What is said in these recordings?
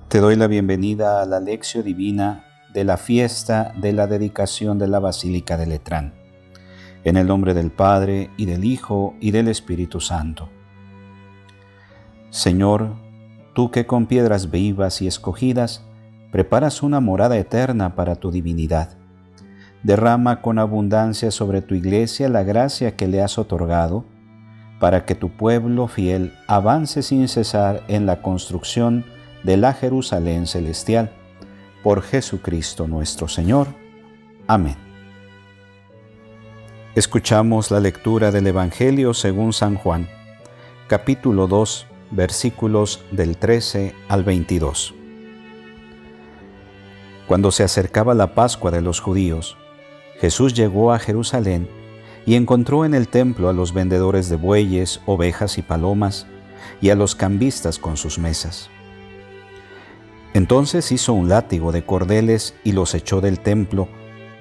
Te doy la bienvenida a la Lección Divina de la fiesta de la dedicación de la Basílica de Letrán. En el nombre del Padre, y del Hijo, y del Espíritu Santo. Señor, tú que con piedras vivas y escogidas preparas una morada eterna para tu divinidad, derrama con abundancia sobre tu Iglesia la gracia que le has otorgado, para que tu pueblo fiel avance sin cesar en la construcción de la Jerusalén celestial. Por Jesucristo nuestro Señor. Amén. Escuchamos la lectura del Evangelio según San Juan, capítulo 2, versículos del 13 al 22. Cuando se acercaba la Pascua de los judíos, Jesús llegó a Jerusalén y encontró en el templo a los vendedores de bueyes, ovejas y palomas, y a los cambistas con sus mesas. Entonces hizo un látigo de cordeles y los echó del templo,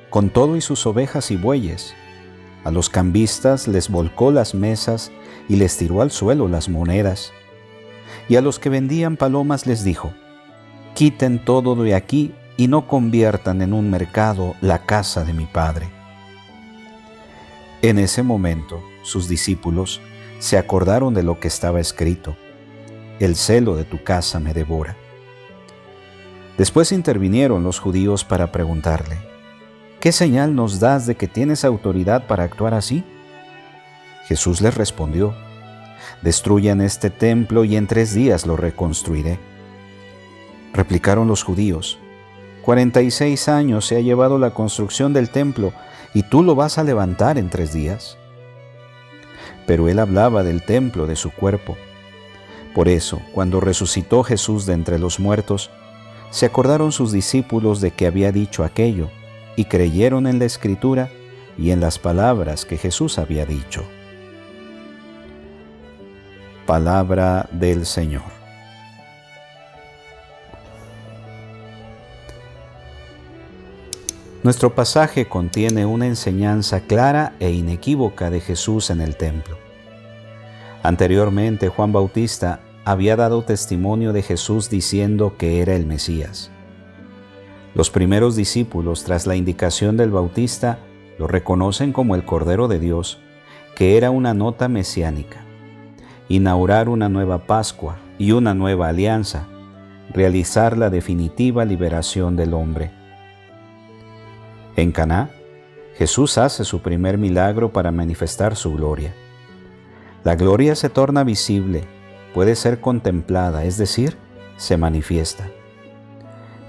con todo y sus ovejas y bueyes. A los cambistas les volcó las mesas y les tiró al suelo las monedas. Y a los que vendían palomas les dijo: «Quiten todo de aquí y no conviertan en un mercado la casa de mi Padre». En ese momento, sus discípulos se acordaron de lo que estaba escrito: «El celo de tu casa me devora». Después intervinieron los judíos para preguntarle: «¿Qué señal nos das de que tienes autoridad para actuar así?». Jesús les respondió: «Destruyan este templo y en 3 días lo reconstruiré». Replicaron los judíos: 46 años se ha llevado la construcción del templo y tú lo vas a levantar en 3 días. Pero él hablaba del templo de su cuerpo. Por eso, cuando resucitó Jesús de entre los muertos, se acordaron sus discípulos de que había dicho aquello, y creyeron en la Escritura y en las palabras que Jesús había dicho. Palabra del Señor. Nuestro pasaje contiene una enseñanza clara e inequívoca de Jesús en el templo. Anteriormente, Juan Bautista había dado testimonio de Jesús diciendo que era el Mesías. Los primeros discípulos, tras la indicación del Bautista, lo reconocen como el Cordero de Dios, que era una nota mesiánica: inaugurar una nueva Pascua y una nueva alianza, realizar la definitiva liberación del hombre. En Caná, Jesús hace su primer milagro para manifestar su gloria. La gloria se torna visible, puede ser contemplada, es decir, se manifiesta.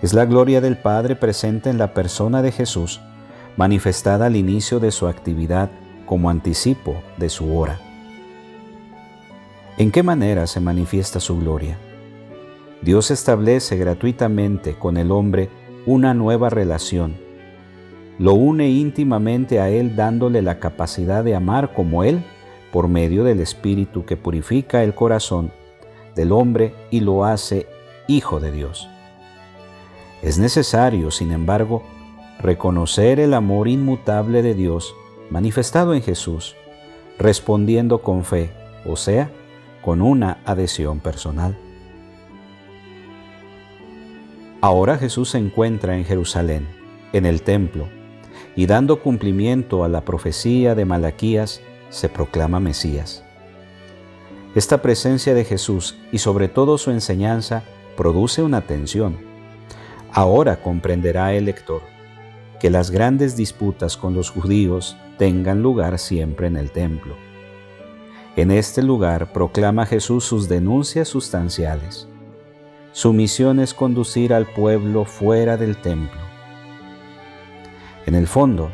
Es la gloria del Padre presente en la persona de Jesús, manifestada al inicio de su actividad como anticipo de su hora. ¿En qué manera se manifiesta su gloria? Dios establece gratuitamente con el hombre una nueva relación. Lo une íntimamente a Él, dándole la capacidad de amar como Él, por medio del Espíritu que purifica el corazón del hombre y lo hace hijo de Dios. Es necesario, sin embargo, reconocer el amor inmutable de Dios manifestado en Jesús, respondiendo con fe, o sea, con una adhesión personal. Ahora Jesús se encuentra en Jerusalén, en el templo, y dando cumplimiento a la profecía de Malaquías, se proclama Mesías. Esta presencia de Jesús y sobre todo su enseñanza produce una tensión. Ahora comprenderá el lector que las grandes disputas con los judíos tengan lugar siempre en el templo. En este lugar proclama Jesús sus denuncias sustanciales. Su misión es conducir al pueblo fuera del templo. En el fondo,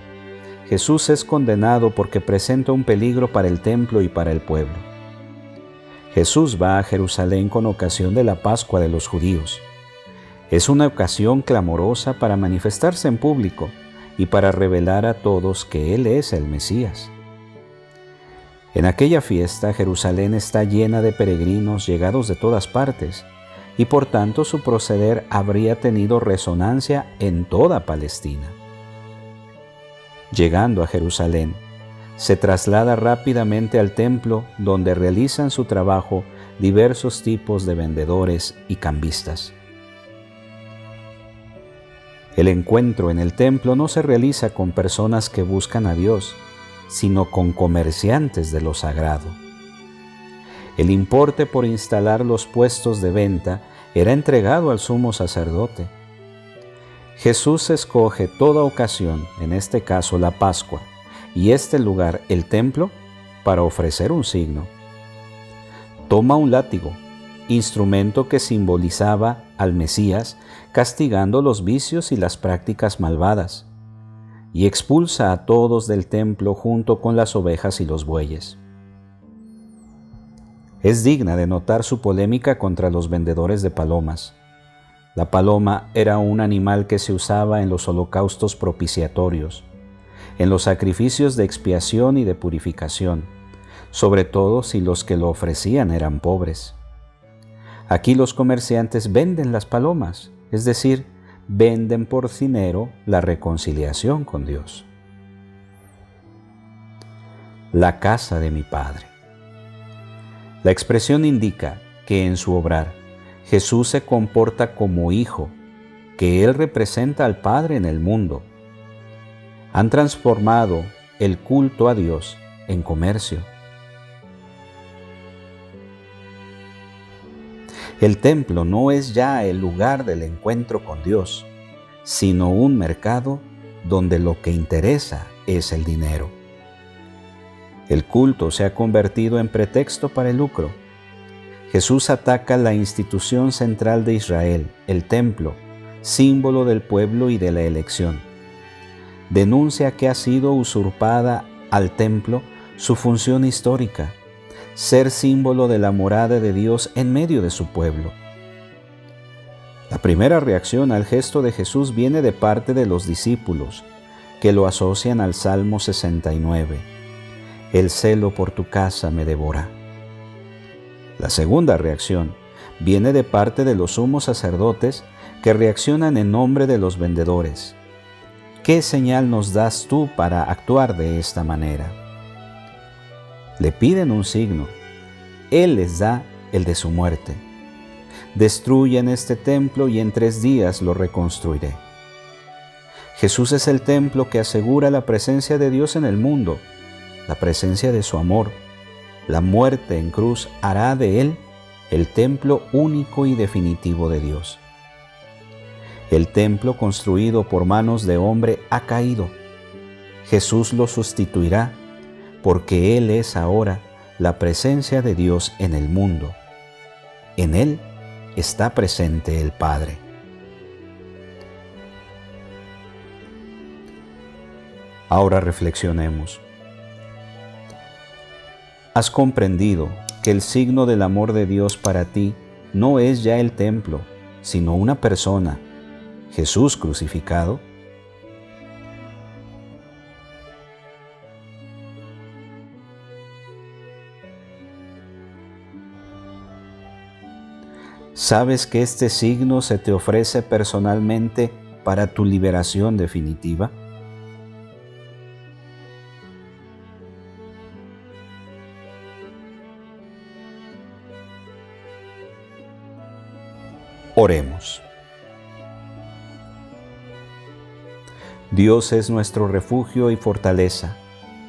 Jesús es condenado porque presenta un peligro para el templo y para el pueblo. Jesús va a Jerusalén con ocasión de la Pascua de los judíos. Es una ocasión clamorosa para manifestarse en público y para revelar a todos que Él es el Mesías. En aquella fiesta, Jerusalén está llena de peregrinos llegados de todas partes, y por tanto su proceder habría tenido resonancia en toda Palestina. Llegando a Jerusalén, se traslada rápidamente al templo, donde realizan su trabajo diversos tipos de vendedores y cambistas. El encuentro en el templo no se realiza con personas que buscan a Dios, sino con comerciantes de lo sagrado. El importe por instalar los puestos de venta era entregado al sumo sacerdote. Jesús escoge toda ocasión, en este caso la Pascua, y este lugar, el templo, para ofrecer un signo. Toma un látigo, instrumento que simbolizaba al Mesías, castigando los vicios y las prácticas malvadas, y expulsa a todos del templo junto con las ovejas y los bueyes. Es digna de notar su polémica contra los vendedores de palomas. La paloma era un animal que se usaba en los holocaustos propiciatorios, en los sacrificios de expiación y de purificación, sobre todo si los que lo ofrecían eran pobres. Aquí los comerciantes venden las palomas, es decir, venden por dinero la reconciliación con Dios. La casa de mi Padre. La expresión indica que en su obrar Jesús se comporta como hijo, que Él representa al Padre en el mundo. Han transformado el culto a Dios en comercio. El templo no es ya el lugar del encuentro con Dios, sino un mercado donde lo que interesa es el dinero. El culto se ha convertido en pretexto para el lucro. Jesús ataca la institución central de Israel, el templo, símbolo del pueblo y de la elección. Denuncia que ha sido usurpada al templo su función histórica, ser símbolo de la morada de Dios en medio de su pueblo. La primera reacción al gesto de Jesús viene de parte de los discípulos, que lo asocian al Salmo 69. El celo por tu casa me devora. La segunda reacción viene de parte de los sumos sacerdotes, que reaccionan en nombre de los vendedores. ¿Qué señal nos das tú para actuar de esta manera? Le piden un signo. Él les da el de su muerte. Destruyan este templo y en 3 días lo reconstruiré. Jesús es el templo que asegura la presencia de Dios en el mundo, la presencia de su amor. La muerte en cruz hará de Él el templo único y definitivo de Dios. El templo construido por manos de hombre ha caído. Jesús lo sustituirá, porque Él es ahora la presencia de Dios en el mundo. En Él está presente el Padre. Ahora reflexionemos. ¿Has comprendido que el signo del amor de Dios para ti no es ya el templo, sino una persona, Jesús crucificado? ¿Sabes que este signo se te ofrece personalmente para tu liberación definitiva? Oremos. Dios es nuestro refugio y fortaleza,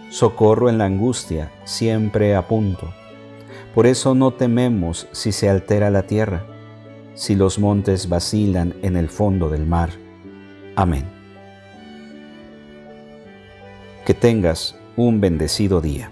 socorro en la angustia, siempre a punto. Por eso no tememos si se altera la tierra, si los montes vacilan en el fondo del mar. Amén. Que tengas un bendecido día.